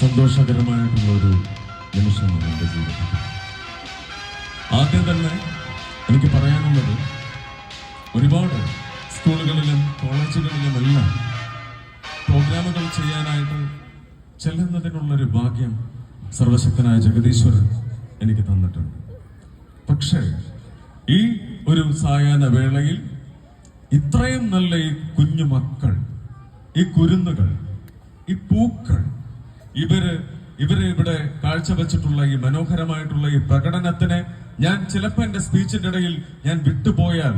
സന്തോഷകരമായിട്ടുള്ളൊരു നിമിഷമാണ് എൻ്റെ ജീവിതത്തിൽ. ആദ്യം തന്നെ എനിക്ക് പറയാനുള്ളത്, ഒരുപാട് സ്കൂളുകളിലും കോളേജുകളിലുമെല്ലാം പ്രോഗ്രാമുകൾ ചെയ്യാനായിട്ട് ചെല്ലുന്നതിനുള്ളൊരു ഭാഗ്യം സർവശക്തനായ ജഗദീശ്വരൻ എനിക്ക് തന്നിട്ടുണ്ട്. പക്ഷേ ഈ ഒരു സായാഹ്ന വേളയിൽ ഇത്രയും നല്ല ഈ കുഞ്ഞു മക്കൾ, ഈ കുരുന്നുകൾ, ഈ പൂക്കൾ, ഇവര് ഇവിടെ കാഴ്ചവെച്ചിട്ടുള്ള ഈ മനോഹരമായിട്ടുള്ള ഈ പ്രകടനത്തിനെ ഞാൻ ചിലപ്പോൾ എന്റെ സ്പീച്ചിന്റെ ഇടയിൽ ഞാൻ വിട്ടുപോയാൽ